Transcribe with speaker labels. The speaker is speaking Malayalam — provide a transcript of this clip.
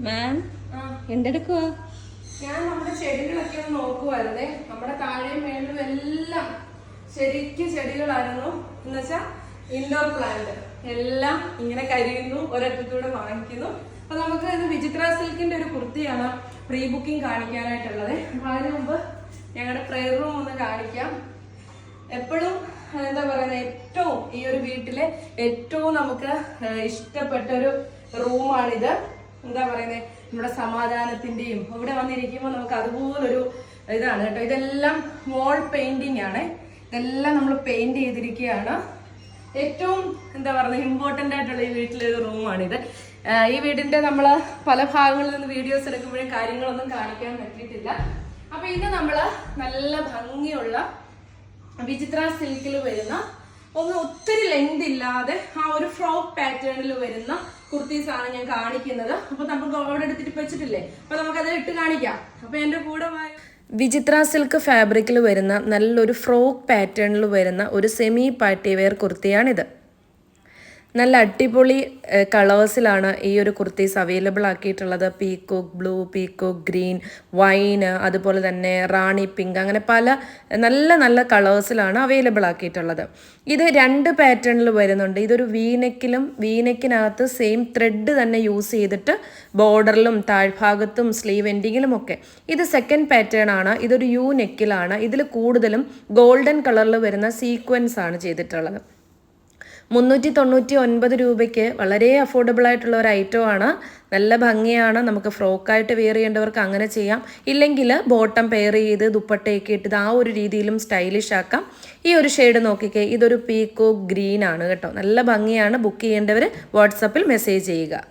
Speaker 1: മാം എന്തെടുക്കുവാ?
Speaker 2: ഞാൻ നമ്മുടെ ചെടികളൊക്കെ ഒന്ന് നോക്കുവായിരുന്നേ. നമ്മുടെ താഴെയും മേളിലും എല്ലാം ശരിക്കും ചെടികളായിരുന്നു. എന്നുവെച്ചാ ഇൻഡോർ പ്ലാന്റ് എല്ലാം ഇങ്ങനെ കരിയുന്നു, ഒരറ്റത്തൂടെ വാങ്ങിക്കുന്നു. അപ്പൊ നമുക്ക് ഇത് വിചിത്ര സിൽക്കിന്റെ ഒരു കുർത്തിയാണ് പ്രീ ബുക്കിംഗ് കാണിക്കാനായിട്ടുള്ളത്. അപ്പൊ അതിനു മുമ്പ് ഞങ്ങളുടെ പ്രെയർ റൂം ഒന്ന് കാണിക്കാം. എപ്പോഴും എന്താ പറയുന്നത്, ഏറ്റവും ഈ ഒരു വീട്ടിലെ ഏറ്റവും നമുക്ക് ഇഷ്ടപ്പെട്ട ഒരു റൂമാണിത്. എന്താ പറയുന്നത്, നമ്മുടെ സമാധാനത്തിന്റെയും ഇവിടെ വന്നിരിക്കുമ്പോൾ നമുക്ക് അതുപോലൊരു ഇതാണ് കേട്ടോ. ഇതെല്ലാം വാൾ പെയിന്റിങ് ആണ്. ഇതെല്ലാം നമ്മൾ പെയിന്റ് ചെയ്തിരിക്കുകയാണ്. ഏറ്റവും എന്താ പറയുക ഇമ്പോർട്ടൻ്റ് ആയിട്ടുള്ള ഈ വീട്ടിലെ ഒരു റൂമാണിത്. ഈ വീടിന്റെ നമ്മൾ പല ഭാഗങ്ങളിൽ നിന്ന് വീഡിയോസ് എടുക്കുമ്പോഴും കാര്യങ്ങളൊന്നും കാണിക്കാൻ പറ്റിയിട്ടില്ല. അപ്പൊ ഇത് നമ്മൾ നല്ല ഭംഗിയുള്ള വിചിത്ര സിൽക്കിൽ വരുന്ന, ഒന്നും ഒത്തിരി ലെങ്ത് ഇല്ലാതെ ആ ഒരു ഫ്രോക്ക് പാറ്റേണിൽ വരുന്ന കുർത്തീസ് ആണ് ഞാൻ കാണിക്കുന്നത്. അപ്പൊ നമുക്ക് അവിടെ എടുത്തിട്ട് വെച്ചിട്ടില്ലേ, അപ്പൊ നമുക്കത് ഇട്ട് കാണിക്കാം. അപ്പൊ എന്റെ കൂടെ
Speaker 3: വിചിത്ര സിൽക്ക് ഫാബ്രിക്കിൽ വരുന്ന നല്ലൊരു ഫ്രോക്ക് പാറ്റേണിൽ വരുന്ന ഒരു സെമി പാർട്ടി വെയർ കുർത്തിയാണിത്. നല്ല അടിപൊളി കളേഴ്സിലാണ് ഈ ഒരു കുർത്തീസ് അവൈലബിൾ ആക്കിയിട്ടുള്ളത്. Peacock blue, peacock green, wine, അതുപോലെ തന്നെ റാണി പിങ്ക്, അങ്ങനെ പല നല്ല നല്ല കളേഴ്സിലാണ് അവൈലബിൾ ആക്കിയിട്ടുള്ളത്. ഇത് 2 പാറ്റേണിൽ വരുന്നുണ്ട്. ഇതൊരു വീനെക്കിലും വീനെക്കിനകത്ത് സെയിം ത്രെഡ് തന്നെ യൂസ് ചെയ്തിട്ട് ബോർഡറിലും താഴ്ഭാഗത്തും സ്ലീവ് എൻഡിങ്ങിലും ഒക്കെ. ഇത് സെക്കൻഡ് പാറ്റേൺ ആണ്. ഇതൊരു യു നെക്കിലാണ്. ഇതിൽ കൂടുതലും ഗോൾഡൻ കളറിൽ വരുന്ന സീക്വൻസ് ആണ് ചെയ്തിട്ടുള്ളത്. 399 രൂപയ്ക്ക് വളരെ അഫോർഡബിൾ ആയിട്ടുള്ള ഒരു ഐറ്റമാണ്. നല്ല ഭംഗിയാണ്. നമുക്ക് ഫ്രോക്കായിട്ട് വെയർ ചെയ്യേണ്ടവർക്ക് അങ്ങനെ ചെയ്യാം. ഇല്ലെങ്കിൽ ബോട്ടം പെയർ ചെയ്ത് ദുപ്പട്ടയൊക്കെ ഇട്ടത് ആ ഒരു രീതിയിലും സ്റ്റൈലിഷ് ആക്കാം. ഈ ഒരു ഷെയ്ഡ് നോക്കിക്കേ, ഇതൊരു പീക്കോക്ക് ഗ്രീൻ ആണ് കേട്ടോ. നല്ല ഭംഗിയാണ്. ബുക്ക് ചെയ്യേണ്ടവർ വാട്സപ്പിൽ മെസ്സേജ് ചെയ്യുക.